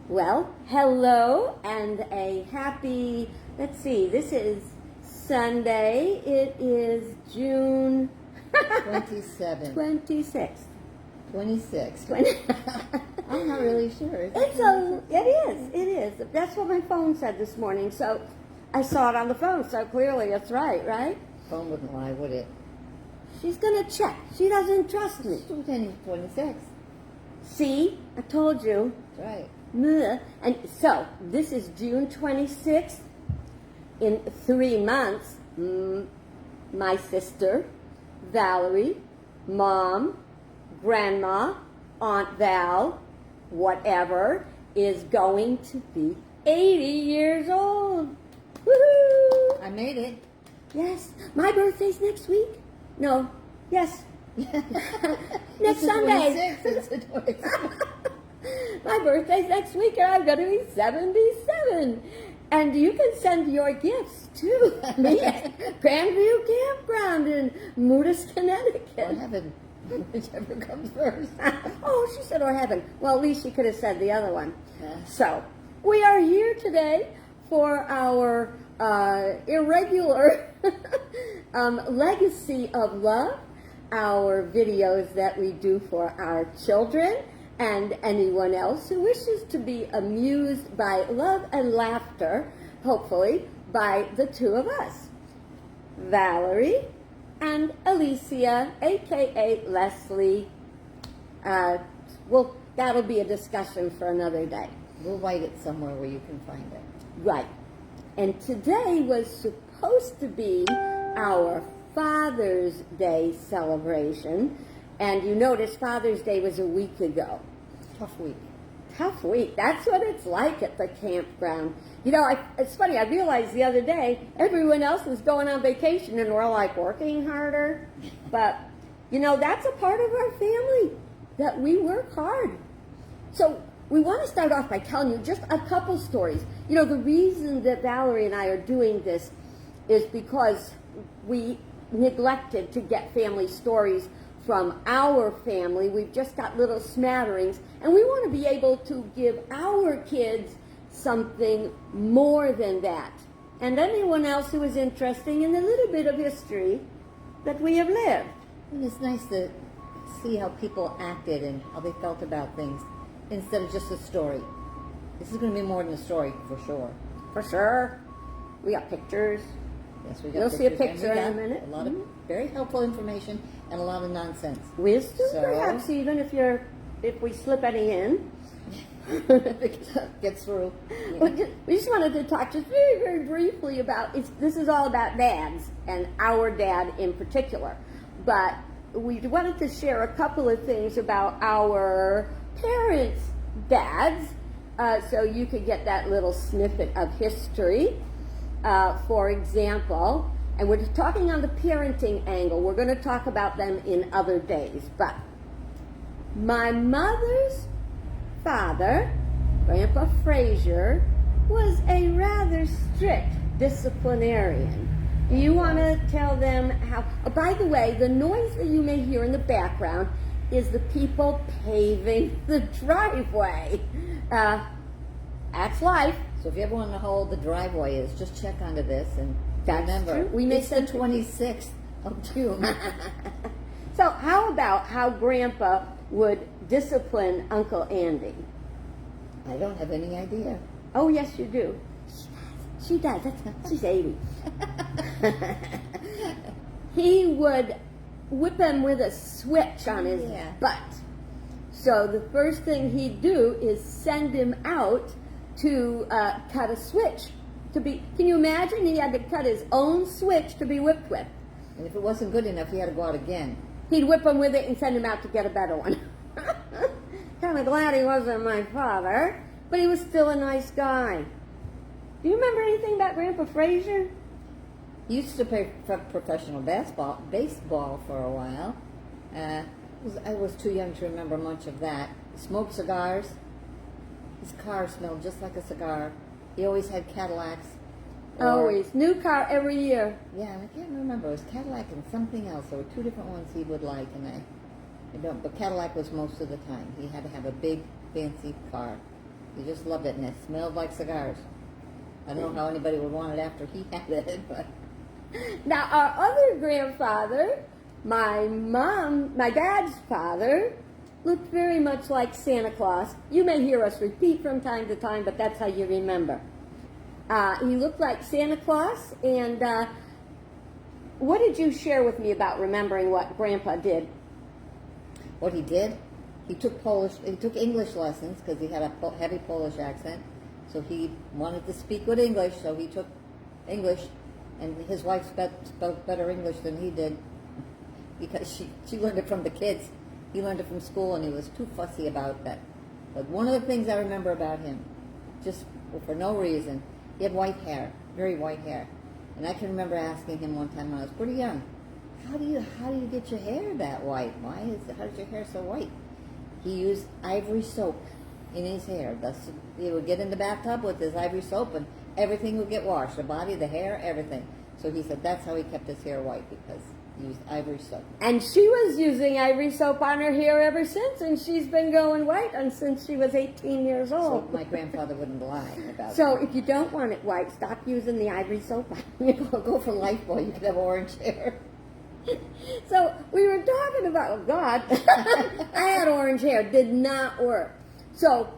Well, hello and a happy, let's see, this is Sunday. It is June 27. 26th. 26. 20. I'm not really sure. It is. That's what my phone said this morning. So I saw it on the phone, so clearly it's right? Phone wouldn't lie, would it? She's going to check. She doesn't trust me. It's 26. See? I told you. That's right. And so, this is June 26th. In 3 months, my sister, Valerie, Mom, Grandma, Aunt Val, whatever, is going to be 80 years old. Woohoo! I made it. Yes. My birthday's next week. No. Yes. Next Sunday. It's the 26th. My birthday's next week, and I'm going to be 77. And you can send your gifts to me at Grandview Campground in Moodus, Connecticut. Or heaven, whichever comes first. Oh, she said or heaven. Well, at least she could have said the other one. Yeah. So, we are here today for our irregular legacy of love, our videos that we do for our children and anyone else who wishes to be amused by love and laughter, hopefully, by the two of us, Valerie and Alicia, a.k.a. Leslie. That'll be a discussion for another day. We'll write it somewhere where you can find it. Right. And today was supposed to be our Father's Day celebration. And you notice Father's Day was a week ago. Tough week. Tough week. That's what it's like at the campground. You know, it's funny. I realized the other day everyone else is going on vacation and we're like working harder. But, you know, that's a part of our family, that we work hard. So we want to start off by telling you just a couple stories. You know, the reason that Valerie and I are doing this is because we neglected to get family stories from our family. We've just got little smatterings, and we want to be able to give our kids something more than that, and anyone else who is interested in a little bit of history that we have lived. And it's nice to see how people acted and how they felt about things instead of just a story. This is going to be more than a story, for sure. For sure. We got pictures. Yes, we got You'll pictures. see a picture And we in a got minute. A lot of very helpful information and a lot of nonsense. Wisdom, So- perhaps, even if we slip any in. Gets through. We just wanted to talk just very, very briefly about, this is all about dads, and our dad in particular. But we wanted to share a couple of things about our parents' dads, so you could get that little snippet of history. For example, and we're talking on the parenting angle. We're going to talk about them in other days. But my mother's father, Grandpa Frazier, was a rather strict disciplinarian. Do you want to tell them how? Oh, by the way, the noise that you may hear in the background is the people paving the driveway. That's life. So if you ever want to know how old the driveway is, just check onto this and That's remember, true. We may it's the send 26th of June. So how about how Grandpa would discipline Uncle Andy? I don't have any idea. Oh, yes, you do. She does. She's 80. He would whip him with a switch on his butt. So the first thing he'd do is send him out to cut a switch. Can you imagine? He had to cut his own switch to be whipped with. And if it wasn't good enough, he had to go out again. He'd whip him with it and send him out to get a better one. Kind of glad he wasn't my father, but he was still a nice guy. Do you remember anything about Grandpa Frazier? He used to play professional baseball for a while. I was too young to remember much of that. Smoked cigars. His car smelled just like a cigar. He always had Cadillacs. Always. New car every year. Yeah, and I can't remember. It was Cadillac and something else. There were two different ones he would like, and I don't. But Cadillac was most of the time. He had to have a big, fancy car. He just loved it, and it smelled like cigars. I don't know how anybody would want it after he had it, but... Now, our other grandfather, my dad's father, looked very much like Santa Claus. You may hear us repeat from time to time, but that's how you remember. He looked like Santa Claus, and what did you share with me about remembering what Grandpa did? What he did? He took English lessons because he had a heavy Polish accent. So he wanted to speak good English, so he took English, and his wife spoke better English than he did because she learned it from the kids. He learned it from school, and he was too fussy about that. But one of the things I remember about him, just for no reason, he had white hair, very white hair. And I can remember asking him one time when I was pretty young, how do you get your hair that white? How is your hair so white? He used ivory soap in his hair. He would get in the bathtub with his ivory soap, and everything would get washed, the body, the hair, everything. So he said that's how he kept his hair white, because he used ivory soap. And she was using ivory soap on her hair ever since, and she's been going white since she was 18 years old. So my grandfather wouldn't lie about So that. if you don't want it white, stop using the ivory soap on Go for Lifebuoy, you could have orange hair. So we were talking about, oh God, I had orange hair, did not work. So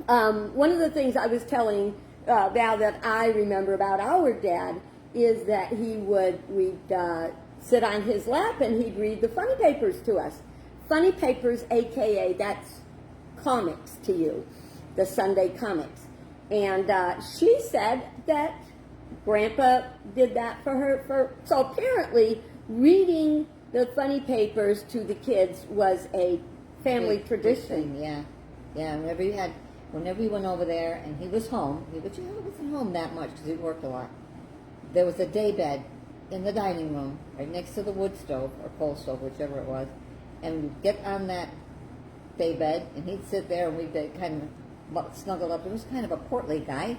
one of the things I was telling Val that I remember about our dad is that we'd sit on his lap and he'd read the funny papers to us. Funny papers, AKA, that's comics to you, the Sunday comics. And she said that Grandpa did that for her. So apparently reading the funny papers to the kids was a family tradition. Yeah. Whenever he went over there and he was home, he wasn't home that much because he worked a lot. There was a day bed in the dining room right next to the wood stove or coal stove, whichever it was, and we'd get on that day bed and he'd sit there and we'd kind of snuggled up. He was kind of a portly guy,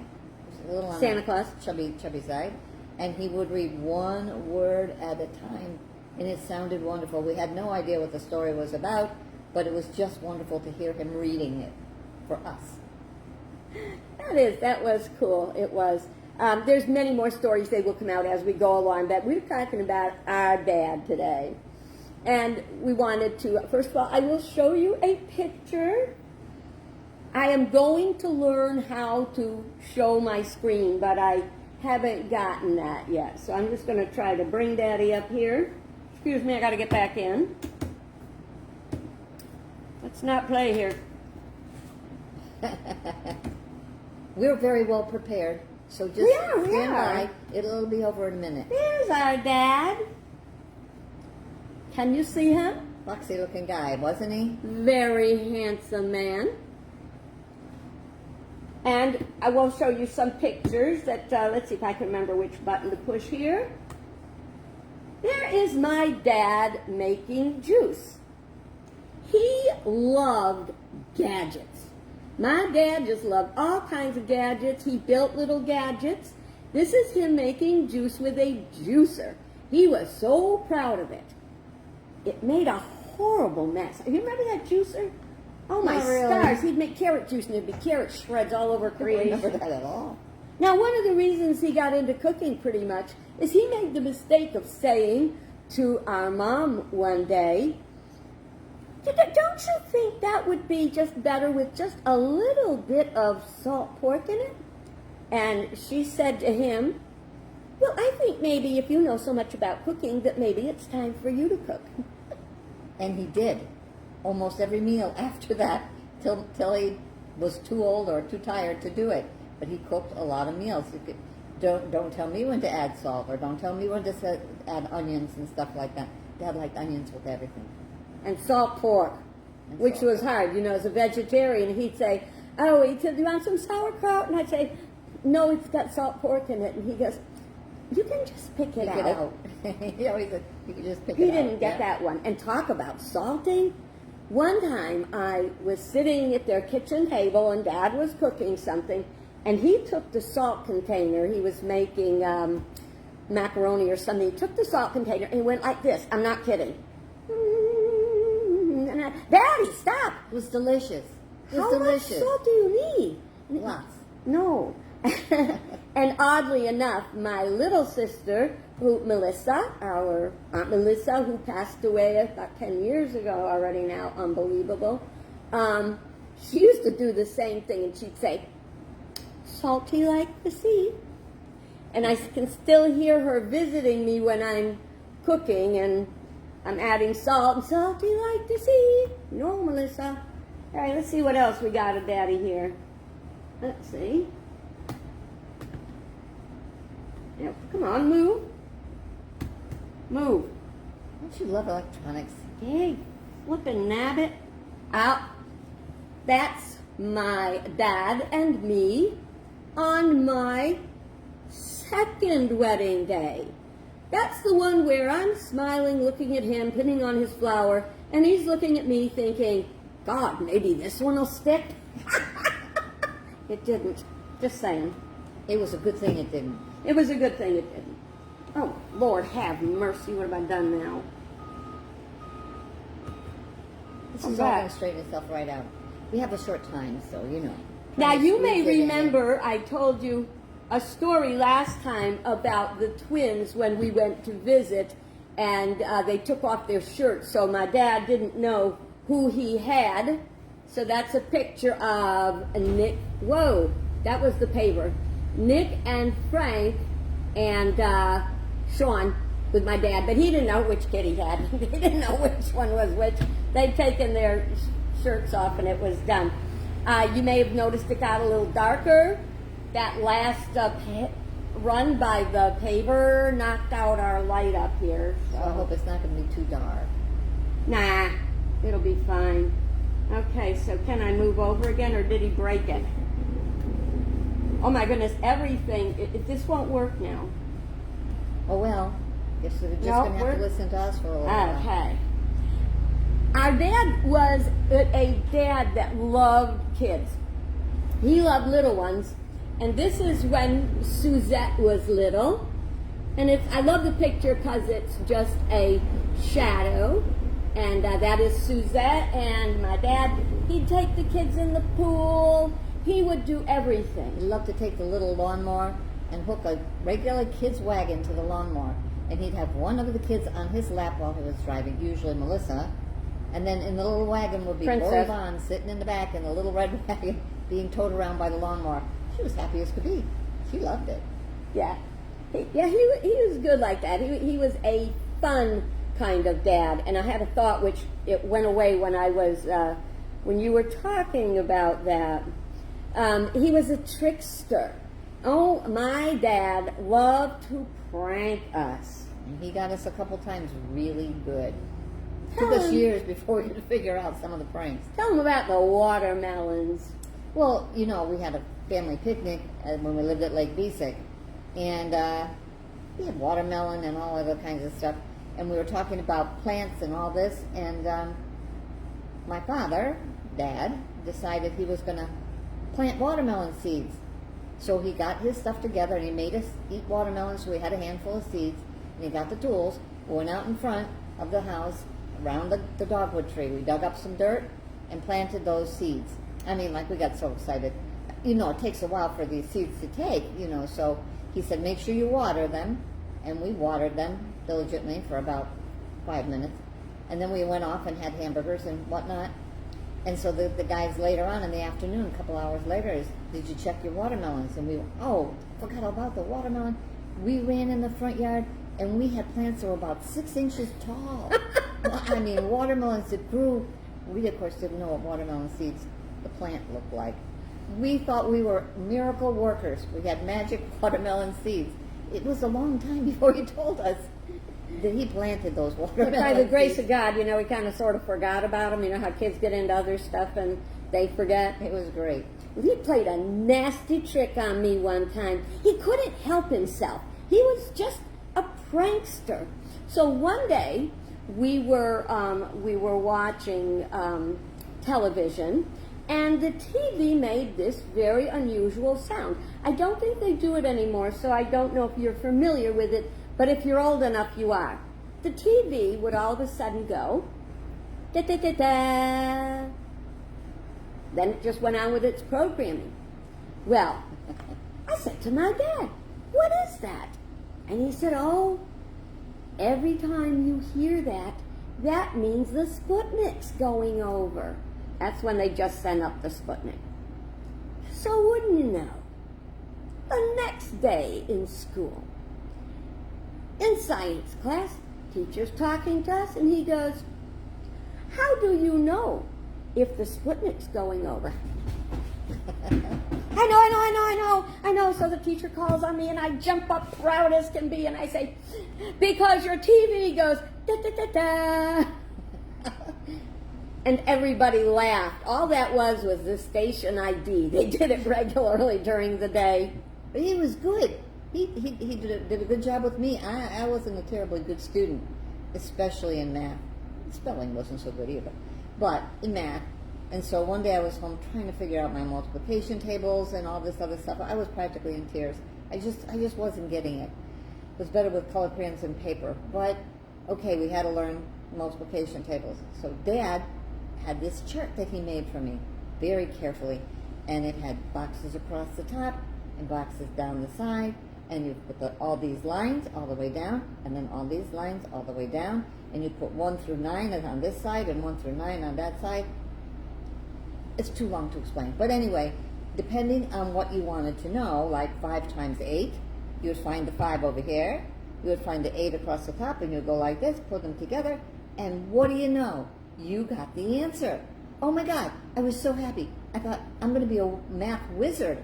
a little on Santa the Claus, chubby side, and he would read one word at a time, and it sounded wonderful. We had no idea what the story was about, but it was just wonderful to hear him reading it for us. That was cool. It was. There's many more stories that will come out as we go along, but we're talking about our dad today. And we wanted to, first of all, I will show you a picture. I am going to learn how to show my screen, but I haven't gotten that yet. So I'm just going to try to bring Daddy up here. Excuse me, I got to get back in. Let's not play here. We're very well prepared, so just stand by. It'll be over in a minute. There's our dad. Can you see him? Foxy looking guy, wasn't he? Very handsome man. And I will show you some pictures that, let's see if I can remember which button to push here. There is my dad making juice. He loved gadgets. My dad just loved all kinds of gadgets. He built little gadgets. This is him making juice with a juicer. He was so proud of it. It made a horrible mess. You remember that juicer? Oh my stars. He'd make carrot juice and there'd be carrot shreds all over creation. I don't remember that at all. Now, one of the reasons he got into cooking pretty much is he made the mistake of saying to our mom one day, don't you think that would be just better with just a little bit of salt pork in it? And she said to him, well, I think maybe if you know so much about cooking that maybe it's time for you to cook. And he did. Almost every meal after that, till he was too old or too tired to do it. But he cooked a lot of meals. Don't tell me when to add salt, or don't tell me when to add onions and stuff like that. Dad liked onions with everything. And salt pork, which was hard. You know, as a vegetarian, he'd say, oh, he said, do you want some sauerkraut? And I'd say, no, it's got salt pork in it. And he goes, you can just pick it out. He always said, you can just pick it out. He didn't get that one. And talk about salting. One time I was sitting at their kitchen table and Dad was cooking something, and he took the salt container. He was making macaroni or something. He took the salt container and he went like this. I'm not kidding. Daddy, stop! It was delicious. It was How delicious. much salt do you need? Lots. No. And oddly enough, my little sister, Melissa, our Aunt Melissa, who passed away about 10 years ago already now, unbelievable, she used to do the same thing, and she'd say, salty like the sea. And I can still hear her visiting me when I'm cooking, and I'm adding salt, and salty like the sea. No, Melissa. All right, let's see what else we got of Daddy here. Let's see. Yep, come on, move. Move. Don't you love electronics? Hey, flippin' nabbit. Out. That's my dad and me on my second wedding day. That's the one where I'm smiling, looking at him, pinning on his flower, and he's looking at me thinking, God, maybe this one will stick. It didn't. Just saying. It was a good thing it didn't. It was a good thing it didn't. Oh, Lord, have mercy. What have I done now? This I'm is all back. going to straighten itself right out. We have a short time, so you know. Now, Try to you may squeeze it in there. remember I told you a story last time about the twins when we went to visit, and they took off their shirts, so my dad didn't know who he had. So that's a picture of Nick. Whoa, that was the paver. Nick and Frank and Sean with my dad, but he didn't know which kid he had. He didn't know which one was which. They'd taken their shirts off and it was done. You may have noticed it got a little darker. That last run by the paver knocked out our light up here. So I hope it's not going to be too dark. Nah, it'll be fine. Okay, so can I move over again, or did he break it? Oh my goodness, everything. This won't work now. Oh well, guess we're just No, going to have to listen to us for a little while. Okay. Our dad was a dad that loved kids. He loved little ones. And this is when Suzette was little. And I love the picture because it's just a shadow. And that is Suzette. And my dad, he'd take the kids in the pool. He would do everything. He loved to take the little lawnmower and hook a regular kid's wagon to the lawnmower. And he'd have one of the kids on his lap while he was driving, usually Melissa. And then in the little wagon would be Princess. Yvonne sitting in the back in the little red wagon being towed around by the lawnmower. She was happy as could be. She loved it. Yeah. He was good like that. He was a fun kind of dad. And I had a thought, which it went away when I was, when you were talking about that. He was a trickster. Oh, my dad loved to prank us. And he got us a couple times really good. Took us years before we could figure out some of the pranks. Tell him about the watermelons. Well, you know, we had a family picnic when we lived at Lake Besic, and we had watermelon and all other kinds of stuff, and we were talking about plants and all this, and my father, Dad, decided he was going to plant watermelon seeds. So he got his stuff together, and he made us eat watermelon, so we had a handful of seeds, and he got the tools, went out in front of the house, around the dogwood tree. We dug up some dirt and planted those seeds. I mean, like, we got so excited. You know, it takes a while for these seeds to take, you know, so he said, make sure you water them. And we watered them diligently for about 5 minutes. And then we went off and had hamburgers and whatnot. And so the guys later on in the afternoon, a couple hours later, is, did you check your watermelons? And we went, oh, forgot about the watermelon. We ran in the front yard, and we had plants that were about 6 inches tall. I mean, watermelons that grew. We, of course, didn't know what watermelon seeds the plant looked like. We thought we were miracle workers. We had magic watermelon seeds. It was a long time before he told us that he planted those watermelon By the grace seeds. of God, you know, we kind of sort of forgot about them. You know how kids get into other stuff and they forget. It was great. He played a nasty trick on me one time. He couldn't help himself. He was just a prankster. So one day we were watching television, and the TV made this very unusual sound. I don't think they do it anymore, so I don't know if you're familiar with it, but if you're old enough, you are. The TV would all of a sudden go, da da da da, Then it just went on with its programming. Well, I said to my dad, what is that? And he said, oh, every time you hear that, that means the Sputnik's going over. That's when they just sent up the Sputnik. So wouldn't you know, the next day in school, in science class, teacher's talking to us, and he goes, how do you know if the Sputnik's going over? I know. So the teacher calls on me, and I jump up proud as can be, and I say, because your TV goes da-da-da-da. And everybody laughed. All that was the station ID. They did it regularly during the day. But he was good. He did a good job with me. I wasn't a terribly good student, especially in math. Spelling wasn't so good either, but in math. And so one day I was home trying to figure out my multiplication tables and all this other stuff. I was practically in tears. I just wasn't getting it. It was better with colored crayons and paper. But okay, we had to learn multiplication tables. So Dad had this chart that he made for me very carefully, and it had boxes across the top and boxes down the side, and you put all these lines all the way down, and then all these lines all the way down, and you put 1 through 9 on this side and 1 through 9 on that side. It's too long to explain. But anyway, depending on what you wanted to know, like 5 times 8, you would find the 5 over here, you would find the 8 across the top, and you'd go like this, put them together, and what do you know? You got the answer. Oh my God, I was so happy. I thought, I'm going to be a math wizard.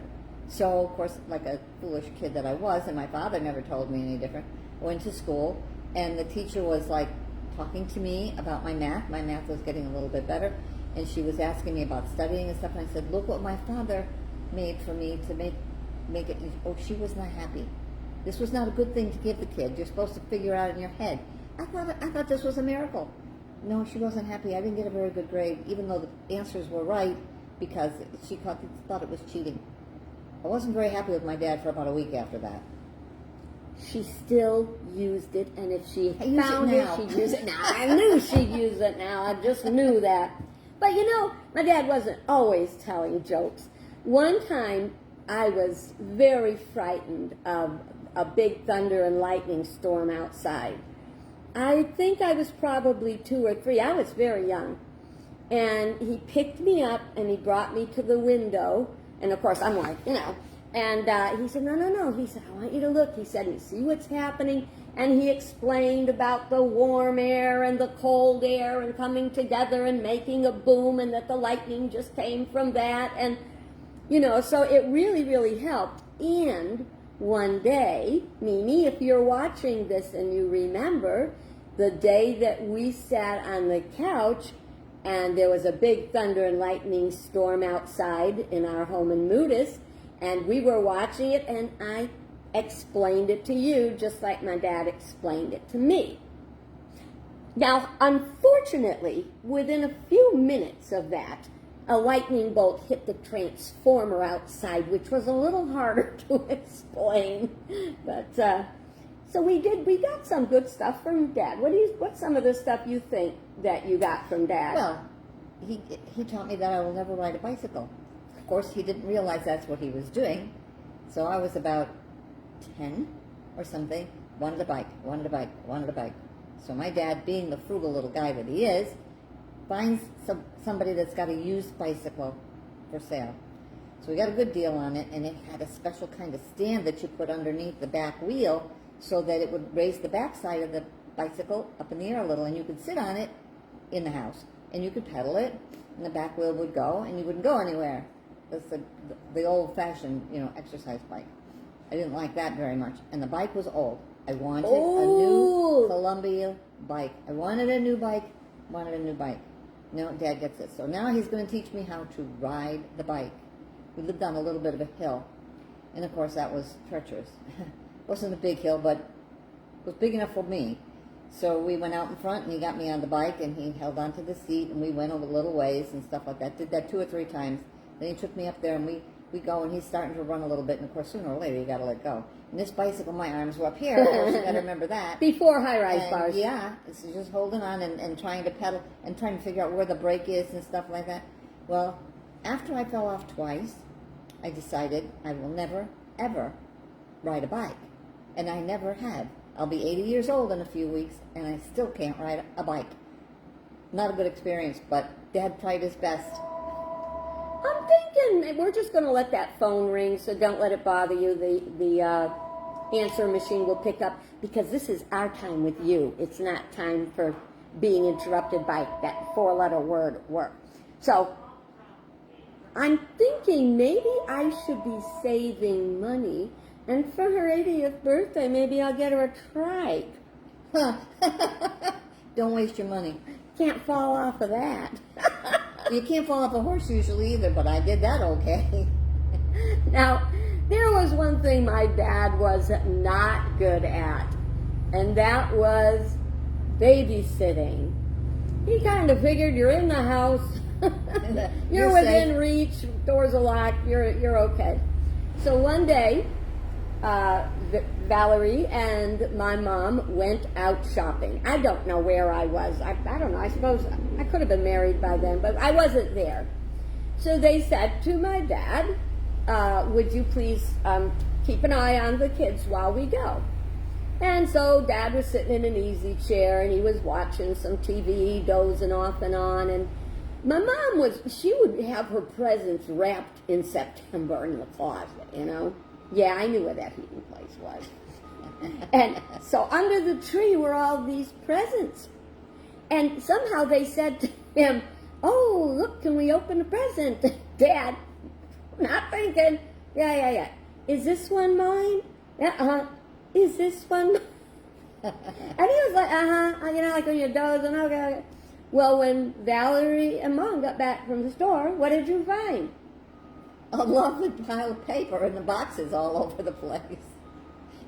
So, of course, like a foolish kid that I was, and my father never told me any different, I went to school, and the teacher was like talking to me about my math. My math was getting a little bit better, and she was asking me about studying and stuff, and I said, look what my father made for me to make it. Oh, she was not happy. This was not a good thing to give the kid. You're supposed to figure out in your head. I thought this was a miracle. No, she wasn't happy. I didn't get a very good grade, even though the answers were right, because she thought it was cheating. I wasn't very happy with my dad for about a week after that. She still used it, and if she found it, she'd use it now. I knew she'd use it now. I just knew that. But you know, my dad wasn't always telling jokes. One time, I was very frightened of a big thunder and lightning storm outside. I think I was probably 2 or 3. I was very young. And he picked me up, and he brought me to the window. And, of course, I'm like, you know. And he said, no. He said, I want you to look. He said, you see what's happening? And he explained about the warm air and the cold air and coming together and making a boom, and that the lightning just came from that. And, you know, so it really, really helped. And one day, Mimi, if you're watching this and you remember, the day that we sat on the couch and there was a big thunder and lightning storm outside in our home in Moodus, and we were watching it, and I explained it to you just like my dad explained it to me. Now, unfortunately, within a few minutes of that, a lightning bolt hit the transformer outside, which was a little harder to explain. But so we got some good stuff from Dad. What's some of the stuff you think that you got from Dad? Well, he taught me that I will never ride a bicycle. Of course, he didn't realize that's what he was doing. So I was about 10 or something, wanted a bike. So my dad, being the frugal little guy that he is, finds somebody that's got a used bicycle for sale. So we got a good deal on it, and it had a special kind of stand that you put underneath the back wheel so that it would raise the back side of the bicycle up in the air a little, and you could sit on it in the house, and you could pedal it, and the back wheel would go, and you wouldn't go anywhere. That's the old-fashioned, exercise bike. I didn't like that very much, and the bike was old. I wanted a new Columbia bike. I wanted a new bike. No, Dad gets it. So now he's going to teach me how to ride the bike. We lived on a little bit of a hill, and of course that was treacherous. It wasn't a big hill, but it was big enough for me. So we went out in front, and he got me on the bike, and he held onto the seat, and we went over little ways and stuff like that. Did that 2 or 3 times. Then he took me up there, and we go, and he's starting to run a little bit, and of course sooner or later you got to let go. And this bicycle, my arms were up here. Of course, you got to remember that. Before high-rise bars. Yeah, it's just holding on and trying to pedal and trying to figure out where the brake is and stuff like that. Well, after I fell off twice, I decided I will never, ever ride a bike. And I never have. I'll be 80 years old in a few weeks, and I still can't ride a bike. Not a good experience, but Dad tried his best. I'm thinking we're just going to let that phone ring, so don't let it bother you. The answer machine will pick up, because this is our time with you. It's not time for being interrupted by that four-letter word work. So I'm thinking maybe I should be saving money, and for her 80th birthday, maybe I'll get her a trike. Huh. Don't waste your money. Can't fall off of that. You can't fall off a horse usually either, but I did that okay. Now, there was one thing my dad was not good at, and that was babysitting. He kind of figured you're in the house, you're within safe. reach, doors are locked, you're okay. So one day, Valerie and my mom went out shopping. I don't know where I was. I don't know. I suppose I could have been married by then, but I wasn't there. So they said to my dad, would you please keep an eye on the kids while we go? And so Dad was sitting in an easy chair, and he was watching some TV, dozing off and on. And my mom she would have her presents wrapped in September in the closet, you know. Yeah, I knew where that heating place was. And so under the tree were all these presents. And somehow they said to him, oh, look, can we open a present? Dad, not thinking, yeah. Is this one mine? Yeah, Is this one mine? And he was like, you know, like when you're dozing, okay. Well, when Valerie and Mom got back from the store, what did you find? A lovely pile of paper and the boxes all over the place.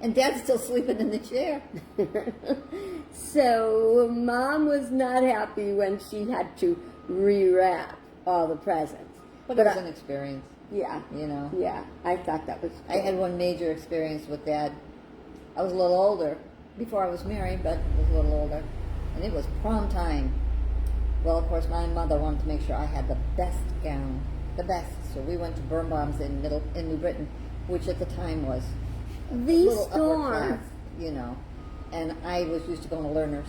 And Dad's still sleeping in the chair. So Mom was not happy when she had to rewrap all the presents. But it was an experience. Yeah. You know. Yeah, I thought that was cool. I had one major experience with Dad. I was a little older before I was married, but I was a little older. And it was prom time. Well, of course, my mother wanted to make sure I had the best gown. The best. So we went to Vermont in New Britain, which at the time was the a little storm, upper class, you know. And I was used to going to Learners,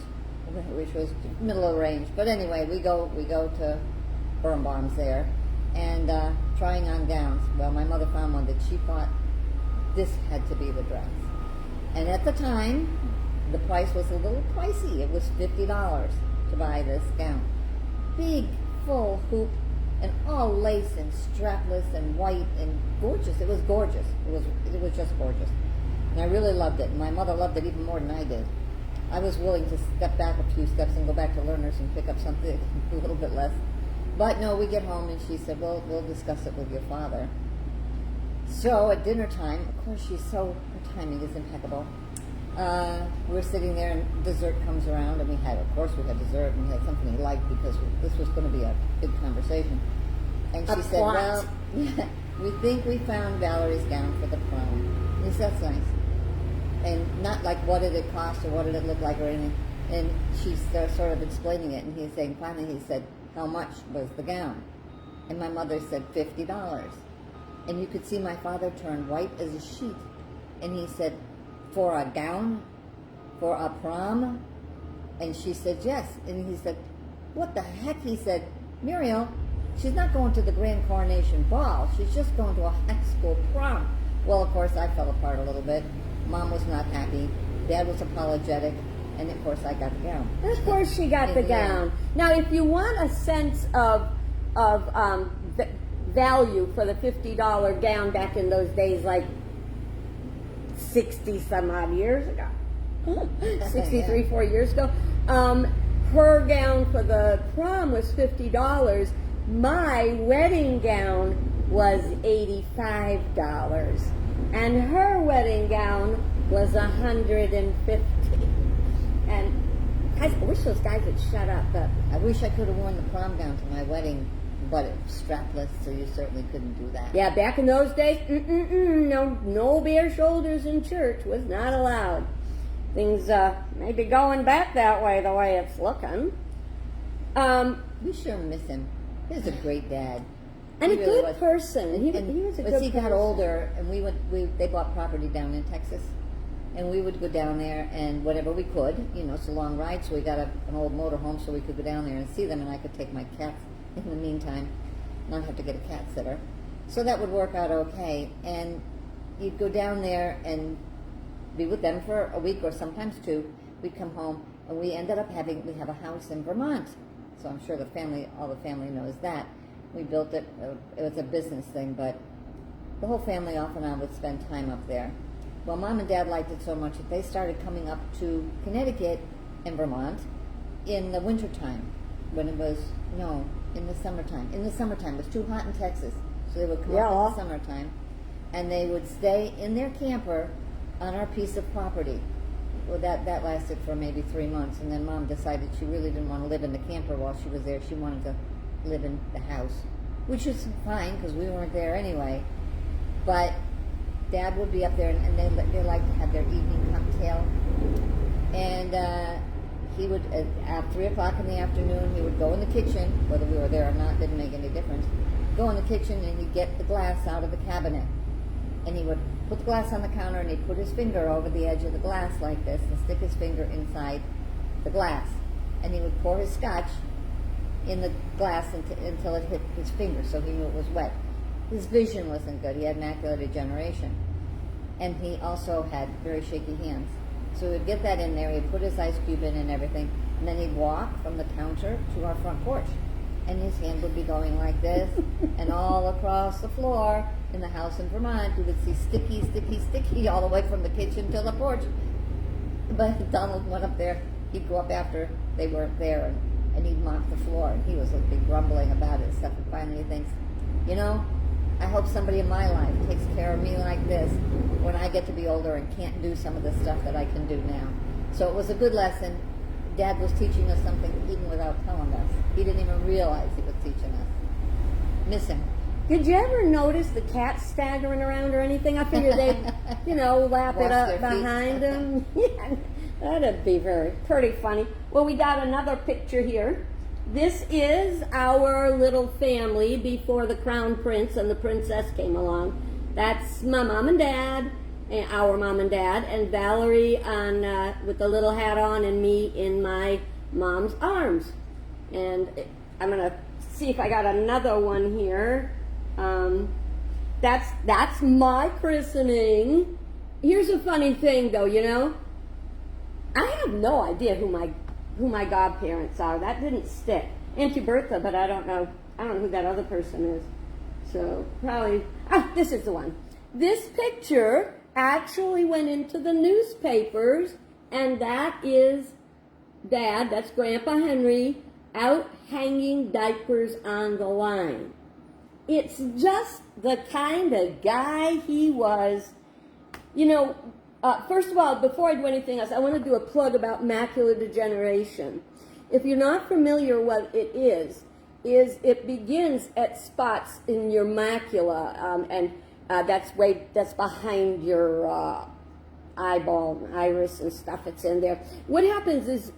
which was middle of the range. But anyway, we go to Vermont there, and trying on gowns. Well, my mother found one that she thought this had to be the dress. And at the time, the price was a little pricey. It was $50 to buy this gown. Big, full hoop, and all lace and strapless and white and gorgeous. It was gorgeous. It was just gorgeous. And I really loved it. And my mother loved it even more than I did. I was willing to step back a few steps and go back to Learners and pick up something a little bit less. But no, we get home and she said, well, we'll discuss it with your father. So at dinner time, of course, her timing is impeccable. We're sitting there and dessert comes around, and we had dessert, and we had something he liked because this was going to be a big conversation. And she said, well, we think we found Valerie's gown for the prom. He said, that's nice. And not like what did it cost or what did it look like or anything. And she's sort of explaining it, and he's saying, finally he said, how much was the gown? And my mother said, $50. And you could see my father turn white as a sheet. And he said, for a gown? For a prom? And she said, yes. And he said, what the heck? He said, Muriel, she's not going to the grand coronation ball. She's just going to a high school prom. Well, of course, I fell apart a little bit. Mom was not happy. Dad was apologetic. And, of course, I got the gown. Of course she got the gown. Now, if you want a sense of value for the $50 gown back in those days, like 60 some odd years ago, 63, 4 years ago, her gown for the prom was $50. My wedding gown was $85, and her wedding gown was $150. And I wish those guys would shut up. But I wish I could have worn the prom gown to my wedding, but it was strapless, so you certainly couldn't do that. yeah, back in those days, no bare shoulders in church was not allowed. Things may be going back that way, the way it's looking. We sure miss him. He's a great dad. And He a really good was. person. He was a As good he got person. older, and they bought property down in Texas, and we would go down there, and whenever we could, it's a long ride, so we got an old motorhome so we could go down there and see them, and I could take my cats in the meantime, not have to get a cat sitter. So that would work out okay, and you'd go down there and be with them for a week or sometimes two. We'd come home, and we ended up we have a house in Vermont, so I'm sure all the family knows that. We built it. It was a business thing, but the whole family off and on would spend time up there. Well, Mom and Dad liked it so much that they started coming up to Connecticut and Vermont in the wintertime, in the summertime. In the summertime, it was too hot in Texas, so they would come up in the summertime, and they would stay in their camper on our piece of property. Well, that lasted for maybe 3 months, and then Mom decided she really didn't want to live in the camper while she was there. She wanted to live in the house, which is fine because we weren't there anyway. But Dad would be up there, and they like to have their evening cocktail. And he would, at 3 o'clock in the afternoon, he would go in the kitchen, whether we were there or not, didn't make any difference. Go in the kitchen, and he'd get the glass out of the cabinet, and he would put the glass on the counter, and he'd put his finger over the edge of the glass like this, and stick his finger inside the glass, and he would pour his scotch in the glass until it hit his finger, so he knew it was wet. His vision wasn't good. He had macular degeneration. And he also had very shaky hands. So he would get that in there, he'd put his ice cube in and everything, and then he'd walk from the counter to our front porch. And his hand would be going like this, and all across the floor in the house in Vermont, you would see sticky, sticky, sticky all the way from the kitchen to the porch. But Donald went up there, he'd go up after they weren't there, and he'd mop the floor, and he was like grumbling about it and stuff, and finally he thinks, I hope somebody in my life takes care of me like this when I get to be older and can't do some of the stuff that I can do now. So it was a good lesson. Dad was teaching us something even without telling us. He didn't even realize he was teaching us. Miss him. Did you ever notice the cats staggering around or anything? I figured they'd, lap it Wash up their feet. behind them. Yeah, that'd be pretty funny. Well, we got another picture here. This is our little family before the crown prince and the princess came along. That's my mom and dad, and our mom and dad, and Valerie with the little hat on, and me in my mom's arms. And I'm gonna see if I got another one here. That's my christening. Here's a funny thing, though. I have no idea who my godparents are. That didn't stick. Auntie Bertha, but I don't know who that other person is. So probably, this is the one. This picture actually went into the newspapers, and that is Dad, that's Grandpa Henry, out hanging diapers on the line. It's just the kind of guy he was. First of all, before I do anything else, I want to do a plug about macular degeneration. If you're not familiar what it is it begins at spots in your macula, and that's behind your eyeball, iris, and stuff. It's in there. What happens is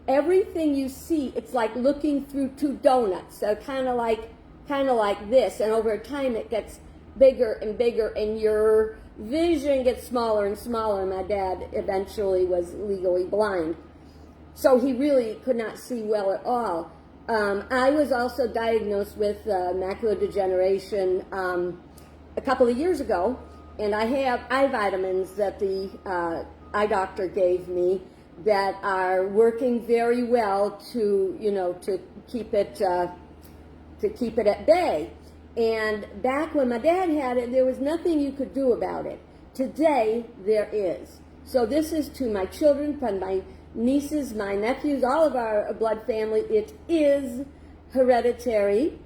everything you see, it's like looking through two donuts, so kind of like this, and over time it gets bigger and bigger, and your vision gets smaller and smaller. My dad eventually was legally blind, so he really could not see well at all. I was also diagnosed with macular degeneration a couple of years ago, and I have eye vitamins that the eye doctor gave me that are working very well to keep it at bay. And back when my dad had it, there was nothing you could do about it. Today, there is. So this is to my children, my nieces, my nephews, all of our blood family. It is hereditary.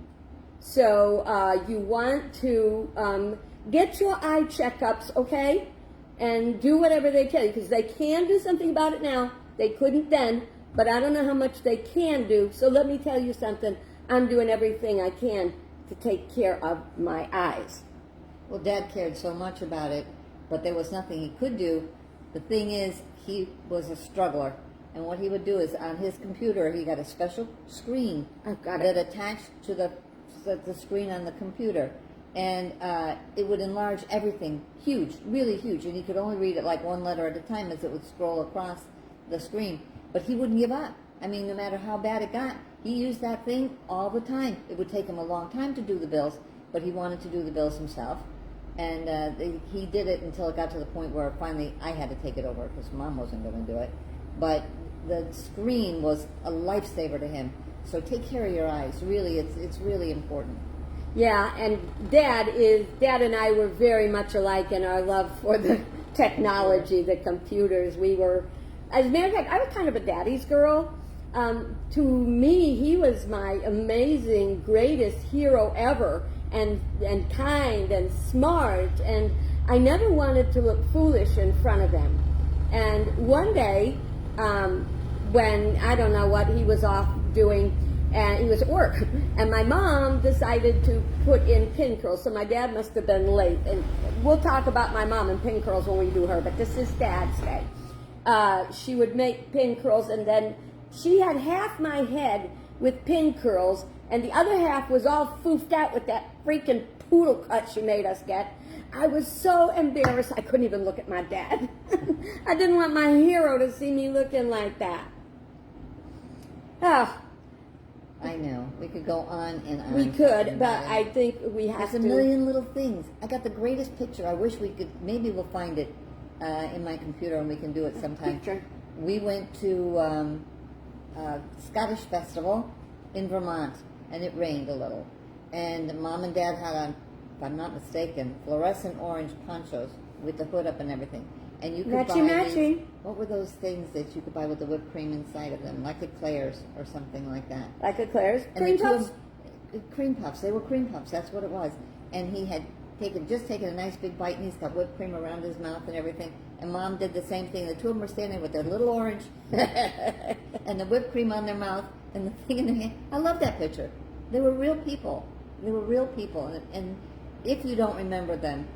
So you want to get your eye checkups, okay? And do whatever they can, because they can do something about it now. They couldn't then, but I don't know how much they can do. So let me tell you something. I'm doing everything I can to take care of my eyes. Well, Dad cared so much about it, but there was nothing he could do. The thing is, he was a struggler, and what he would do is on his computer, he got a special screen that attached to the the screen on the computer, and it would enlarge everything, huge, really huge, and he could only read it like one letter at a time as it would scroll across the screen. But he wouldn't give up. I mean, no matter how bad it got, he used that thing all the time. It would take him a long time to do the bills, but he wanted to do the bills himself. And he did it until it got to the point where finally I had to take it over because Mom wasn't going to do it. But the screen was a lifesaver to him. So take care of your eyes. Really, it's really important. Yeah, and Dad and I were very much alike in our love for the technology, the computers. We were, as a matter of fact, I was kind of a daddy's girl. To me, he was my amazing, greatest hero ever, and kind and smart, and I never wanted to look foolish in front of him. And one day, when I don't know what he was off doing, and he was at work, and my mom decided to put in pin curls, so my dad must have been late. And we'll talk about my mom and pin curls when we do her, but this is Dad's day. She would make pin curls, and then she had half my head with pin curls, and the other half was all foofed out with that freaking poodle cut she made us get. I was so embarrassed, I couldn't even look at my dad. I didn't want my hero to see me looking like that. Oh, I know. We could go on and on. we could, but I think we have There's to. a million little things. I got the greatest picture. I wish we could, maybe we'll find it in my computer and we can do it sometime. Picture. We went to a Scottish festival in Vermont, and it rained a little. And Mom and Dad had on, if I'm not mistaken, fluorescent orange ponchos with the hood up and everything. And you could Matchy. these, what were those things that you could buy with the whipped cream inside of them? Like Eclairs or something like that. Like Eclairs? And Cream the two of puffs? them- cream puffs. They were cream puffs. That's what it was. And he had taken a nice big bite, and he's got whipped cream around his mouth and everything. And Mom did the same thing. The two of them were standing with their little orange and the whipped cream on their mouth and the thing in their hand. I love that picture. They were real people. They were real people. And if you don't remember them,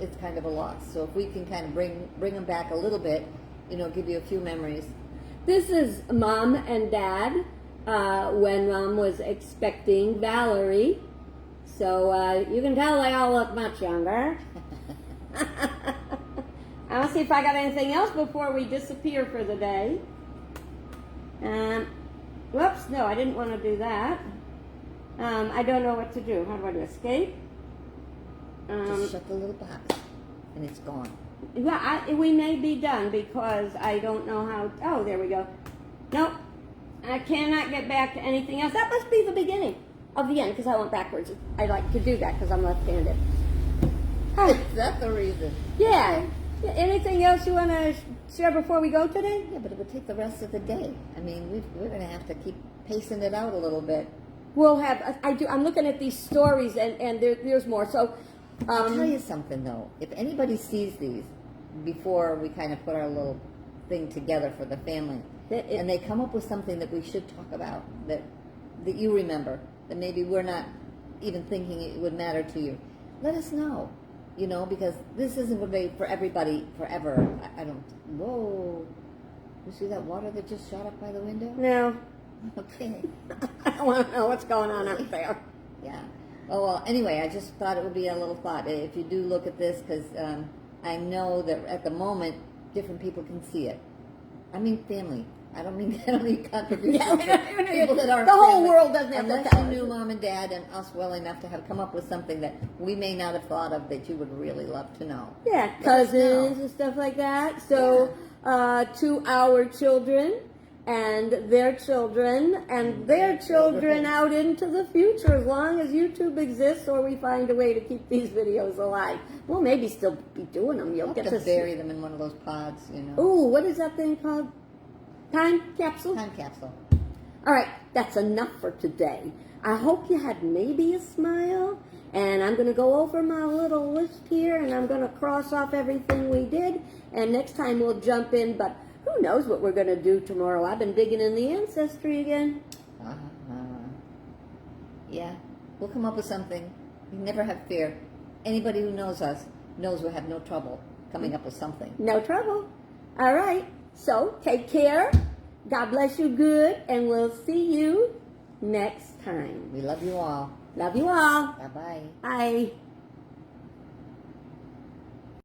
it's kind of a loss. So if we can kind of bring them back a little bit, give you a few memories. This is Mom and Dad when Mom was expecting Valerie. So you can tell they all look much younger. I want to see if I got anything else before we disappear for the day. Whoops, no, I didn't want to do that. I don't know what to do. How do I do? Escape? Just shut the little box, and it's gone. Yeah, we may be done because I don't know how. Oh, there we go. Nope, I cannot get back to anything else. That must be the beginning of the end because I went backwards. I like to do that because I'm left-handed. Is that the reason? Yeah. Anything else you want to share before we go today? Yeah, but it would take the rest of the day. I mean, we're going to have to keep pacing it out a little bit. We'll have. I'm looking at these stories, and there's more. So. I'll tell you something, though. If anybody sees these before we kind of put our little thing together for the family, and they come up with something that we should talk about, that you remember, that maybe we're not even thinking it would matter to you, let us know. Because this isn't going to be for everybody forever. I don't... Whoa. You see that water that just shot up by the window? No. Okay. I want to know what's going on up there. Yeah. Oh, well, anyway, I just thought it would be a little thought. If you do look at this, because I know that at the moment, different people can see it. I mean family. I don't mean contributions. People that are the whole family. world doesn't have Unless to you tell knew us. Mom and Dad and us well enough to have come up with something that we may not have thought of that you would really love to know. Yeah, cousins and stuff like that. So, to our children and their children and their children out into the future, as long as YouTube exists or we find a way to keep these videos alive. We'll maybe still be doing them. You'll I'll get have to to bury them in one of those pods, Ooh, what is that thing called? Time capsule? Time capsule. All right, that's enough for today. I hope you had maybe a smile, and I'm going to go over my little list here, and I'm going to cross off everything we did, and next time we'll jump in, but who knows what we're going to do tomorrow. I've been digging in the ancestry again. Yeah, we'll come up with something. You never have fear. Anybody who knows us knows we'll have no trouble coming up with something. No trouble. All right, so take care. God bless you good, and we'll see you next time. We love you all. Love you all. Bye bye. Bye.